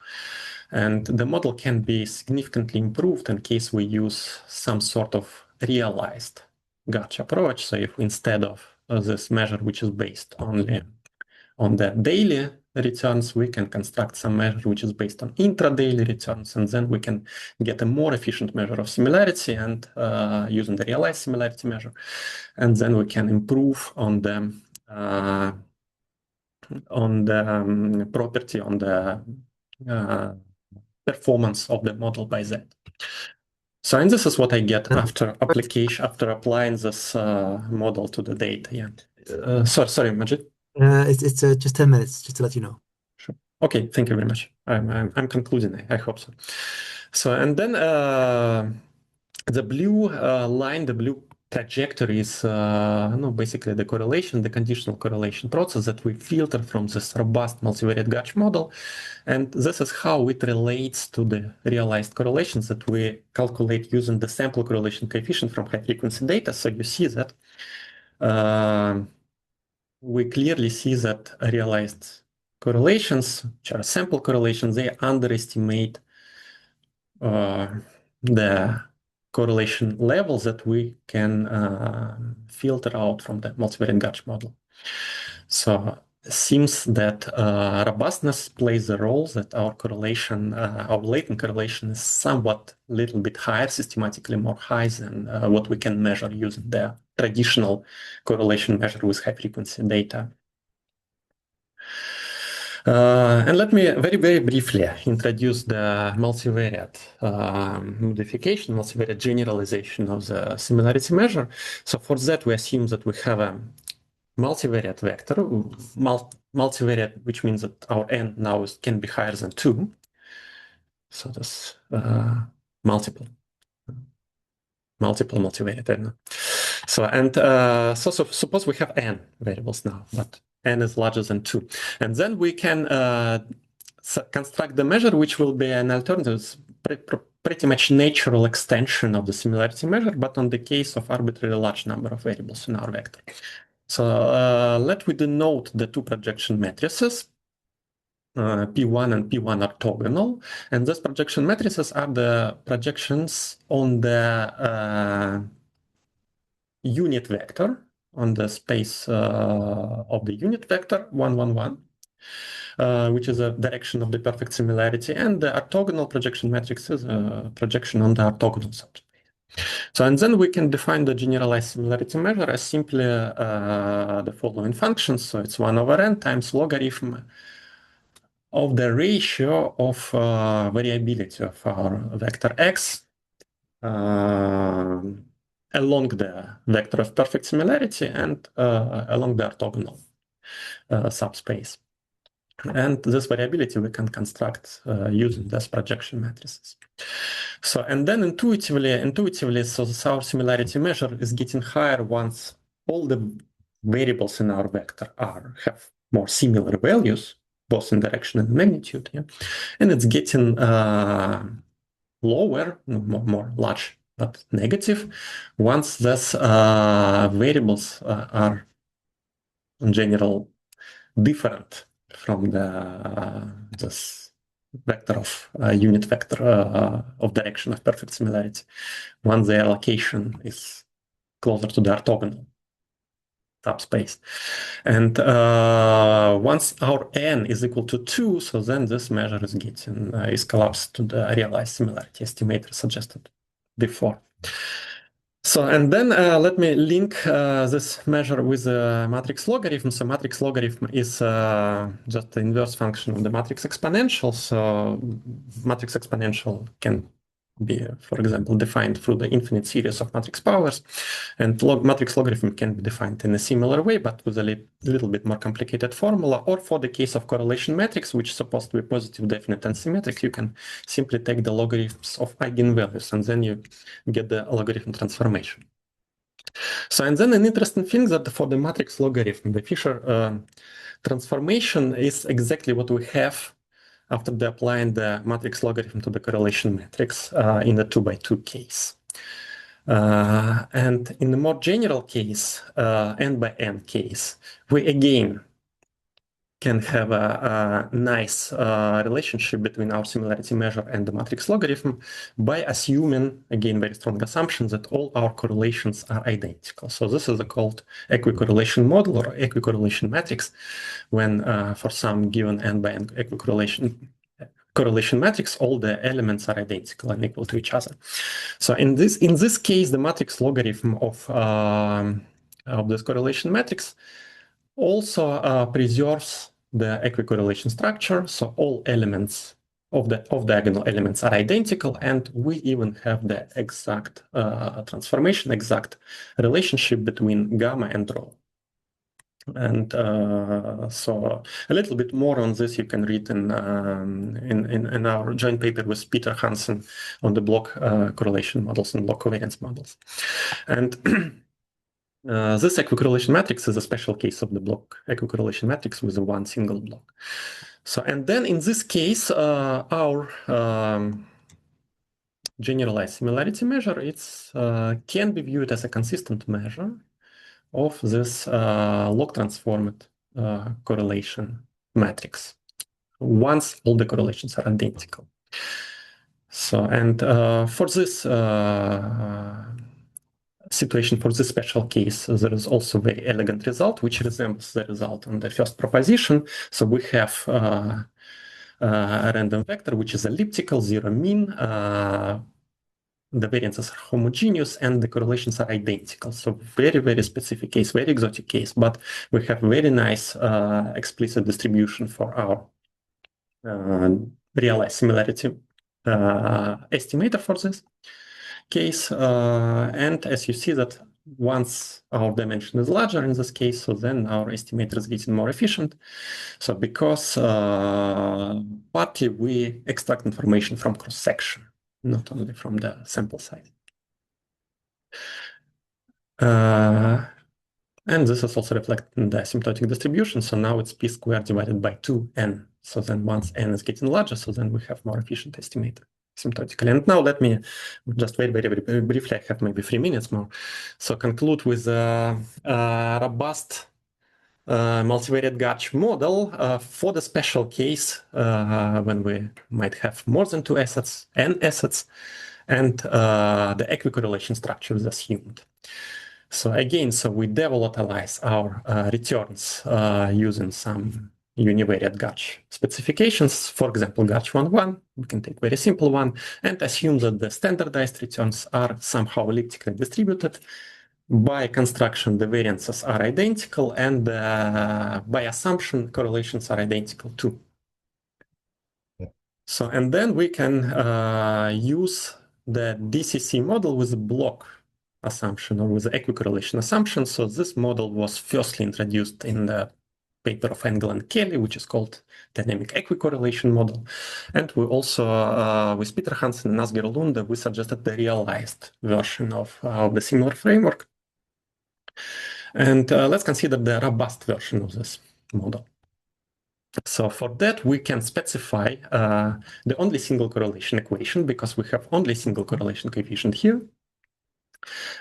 And the model can be significantly improved in case we use some sort of realized gauge approach. So if instead of this measure, which is based only on the daily returns, we can construct some measure which is based on intra-daily returns, and then we can get a more efficient measure of similarity and using the realized similarity measure, and then we can improve on the property, on the performance of the model by that. So, and this is what I get after applying this model to the data. Yeah. Sorry, Majid. It's just 10 minutes, just to let you know. Sure. Okay, thank you very much. I'm concluding. I hope so. So, and then the blue line, the blue trajectory is basically the correlation, the conditional correlation process that we filter from this robust multivariate gauge model. And this is how it relates to the realized correlations that we calculate using the sample correlation coefficient from high frequency data. So you see that we clearly see that realized correlations, which are sample correlations, they underestimate the correlation levels that we can filter out from the multivariate gauge model. So it seems that robustness plays a role, that our correlation, our latent correlation is somewhat little bit higher, systematically more high than what we can measure using the traditional correlation measure with high frequency data. And let me very, very briefly introduce the multivariate modification, multivariate generalization of the similarity measure. So for that, we assume that we have a multivariate vector, multivariate, which means that our n now can be higher than 2. So that's multiple multivariate. So, and so suppose we have n variables now, but n is larger than 2. And then we can construct the measure, which will be an alternative, pretty much natural extension of the similarity measure, but on the case of arbitrarily large number of variables in our vector. So let we denote the two projection matrices, P1 and P1 orthogonal, and these projection matrices are the projections on the unit vector, on the space of the unit vector 1, 1, 1, which is a direction of the perfect similarity, and the orthogonal projection matrix is a projection on the orthogonal subspace. So, and then we can define the generalized similarity measure as simply the following functions. So it's 1 over n times logarithm of the ratio of variability of our vector x along the vector of perfect similarity and along the orthogonal subspace. And this variability we can construct using these projection matrices. So, and then intuitively, so our similarity measure is getting higher once all the variables in our vector have more similar values, both in direction and magnitude, yeah? And it's getting lower, more large, but negative, once these variables are in general different from this vector of unit vector of direction of perfect similarity, once their location is closer to the orthogonal subspace. And once our n is equal to 2, so then this measure is getting is collapsed to the realized similarity estimator suggested before. So, and then let me link this measure with the matrix logarithm. So matrix logarithm is just the inverse function of the matrix exponential. So matrix exponential can be, for example, defined through the infinite series of matrix powers. And matrix logarithm can be defined in a similar way, but with a little bit more complicated formula. Or for the case of correlation matrix, which is supposed to be positive, definite, and symmetric, you can simply take the logarithms of eigenvalues, and then you get the logarithm transformation. So, and then an interesting thing that for the matrix logarithm, the Fisher transformation is exactly what we have after applying the matrix logarithm to the correlation matrix in the 2x2 case. And in the more general case, n by n case, we again can have a nice relationship between our similarity measure and the matrix logarithm by assuming, again, very strong assumption that all our correlations are identical. So this is called equicorrelation model or equicorrelation matrix, when for some given n by n correlation matrix, all the elements are identical and equal to each other. So in this case, the matrix logarithm of this correlation matrix also preserves the equicorrelation structure. So all elements of the diagonal elements are identical, and we even have the exact transformation, exact relationship between gamma and rho. And so a little bit more on this you can read in our joint paper with Peter Hansen on the block correlation models and block covariance models. And this equicorrelation matrix is a special case of the block equicorrelation matrix with one single block. So, and then in this case, our generalized similarity measure, it's can be viewed as a consistent measure of this log transformed correlation matrix once all the correlations are identical. So, and for this situation, for this special case, there is also a very elegant result which resembles the result on the first proposition. So we have a random vector which is elliptical, zero mean. The variances are homogeneous and the correlations are identical. So very, very specific case, very exotic case, but we have very nice explicit distribution for our realized similarity estimator for this case. And as you see that once our dimension is larger in this case, so then our estimator is getting more efficient. So because partly we extract information from cross-section, not only from the sample size. And this is also reflected in the asymptotic distribution. So now it's p squared divided by 2n. So then once n is getting larger, so then we have more efficient estimator asymptotically. And now let me just very, very, very briefly, I have maybe 3 minutes more. So conclude with a robust multivariate gauge model for the special case when we might have more than 2 assets, n assets, and the equicorrelation structure is assumed. So again, so we devolatilize our returns using some univariate gauge specifications. For example, gauge 1,1, we can take very simple one and assume that the standardized returns are somehow elliptically distributed. By construction, the variances are identical, and by assumption, correlations are identical too. So, and then we can use the DCC model with a block assumption or with the equicorrelation assumption. So this model was firstly introduced in the paper of Engel and Kelly, which is called dynamic equicorrelation model. And we also, with Peter Hansen and Asger Lunde, we suggested the realized version of the similar framework. And let's consider the robust version of this model. So for that, we can specify the only single correlation equation because we have only single correlation coefficient here.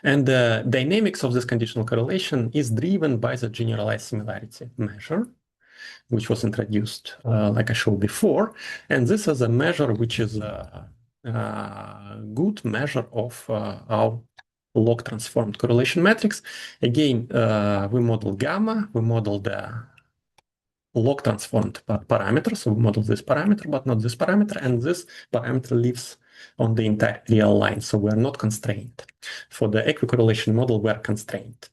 And the dynamics of this conditional correlation is driven by the generalized similarity measure, which was introduced, like I showed before. And this is a measure which is a good measure of our log transformed correlation matrix. Again, we model gamma, we model the log transformed parameter. So we model this parameter, but not this parameter. And this parameter lives on the entire real line. So we're not constrained. For the equicorrelation model, we're constrained.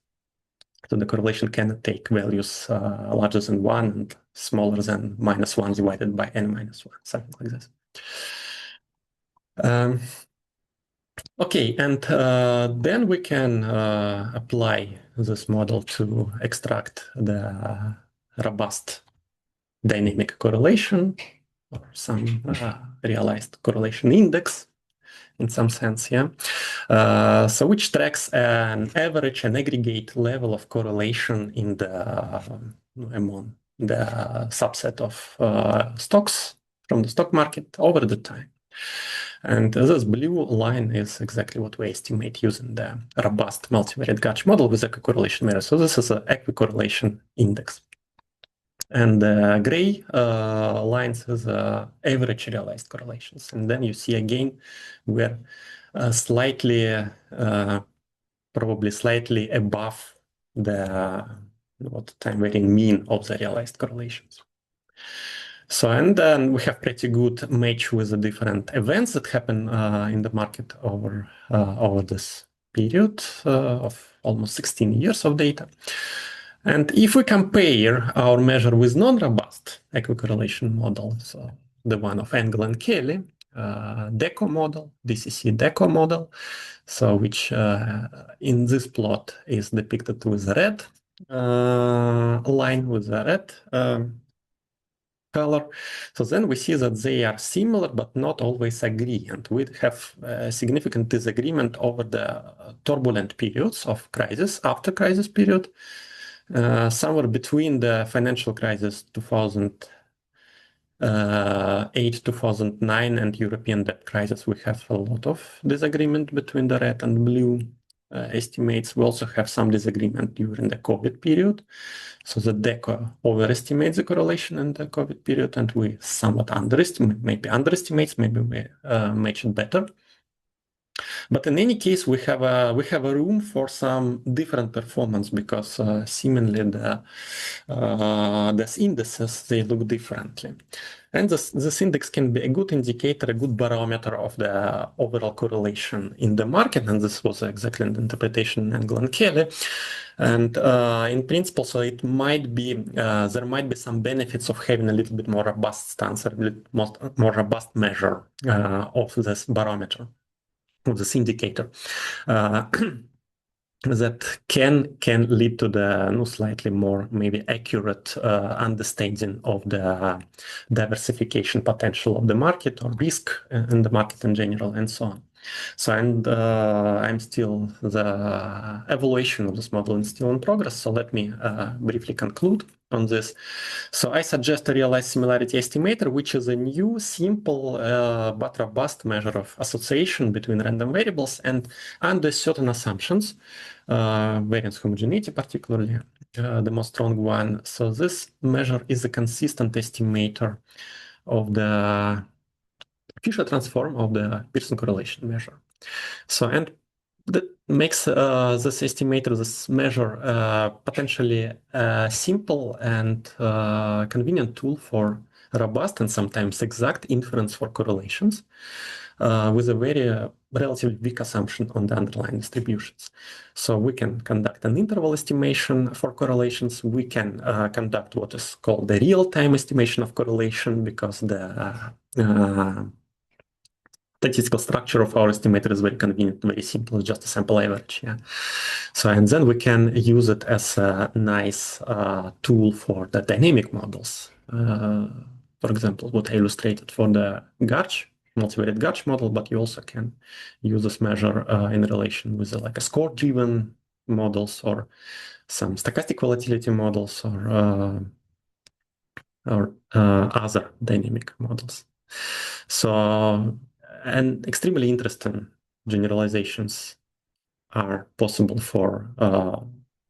So the correlation cannot take values larger than 1 and smaller than -1 divided by n-1, something like this. Okay, and then we can apply this model to extract the robust dynamic correlation or some realized correlation index in some sense, yeah. So which tracks an average and aggregate level of correlation in the among the subset of stocks from the stock market over the time. And this blue line is exactly what we estimate using the robust multivariate gauge model with equicorrelation measure. So this is an equicorrelation index. And the gray lines is average realized correlations. And then you see again, we're slightly, probably slightly above the time varying mean of the realized correlations. So, and then we have pretty good match with the different events that happen in the market over this period of almost 16 years of data. And if we compare our measure with non-robust equicorrelation model, so the one of Engel and Kelly, DECO model, DCC DECO model, so which in this plot is depicted with a red line with a red color. So then we see that they are similar but not always agree, and we have significant disagreement over the turbulent periods of crisis, after crisis period, somewhere between the financial crisis 2008, 2009 and European debt crisis. We have a lot of disagreement between the red and blue estimates. We also have some disagreement during the COVID period. So the DECO overestimates the correlation in the COVID period, and we somewhat underestimates, maybe we match it better. But in any case, we have a room for some different performance because seemingly these indices, they look differently. And this index can be a good indicator, a good barometer of the overall correlation in the market. And this was exactly the interpretation in Engel and Kelly. And in principle, so it might be, there might be some benefits of having a little bit more robust stance, a little more robust measure of this barometer, of this indicator. That can lead to the slightly more maybe accurate understanding of the diversification potential of the market or risk in the market in general and so on. So, and I'm still, the evaluation of this model is still in progress. So let me briefly conclude on this. So I suggest a realized similarity estimator, which is a new, simple, but robust measure of association between random variables and under certain assumptions, variance homogeneity particularly, the most strong one. So this measure is a consistent estimator of the Fisher transform of the Pearson correlation measure. So, and that makes this estimator, this measure, potentially a simple and convenient tool for robust and sometimes exact inference for correlations with a very relatively weak assumption on the underlying distributions. So we can conduct an interval estimation for correlations. We can conduct what is called the real-time estimation of correlation because the statistical structure of our estimator is very convenient, very simple, just a sample average. Yeah. So, and then we can use it as a nice tool for the dynamic models. For example, what I illustrated for the Garch, multivariate Garch model, but you also can use this measure in relation with like a score-driven models or some stochastic volatility models or other dynamic models. So, and extremely interesting generalizations are possible for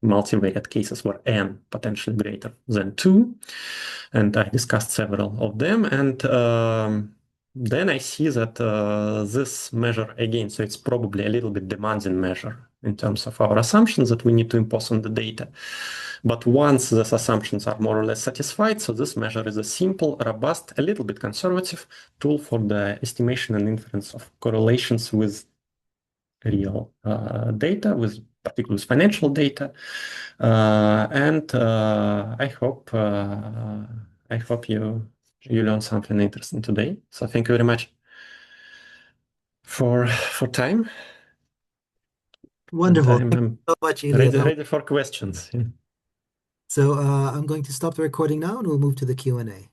multivariate cases where n potentially greater than 2. And I discussed several of them. And then I see that this measure, again, so it's probably a little bit demanding measure in terms of our assumptions that we need to impose on the data. But once these assumptions are more or less satisfied, so this measure is a simple, robust, a little bit conservative tool for the estimation and inference of correlations with real data, with particularly with financial data. And I hope you learned something interesting today. So thank you very much for time. Wonderful. And Thank you so much, Ilya. ready for questions. Yeah. So I'm going to stop the recording now and we'll move to the Q&A.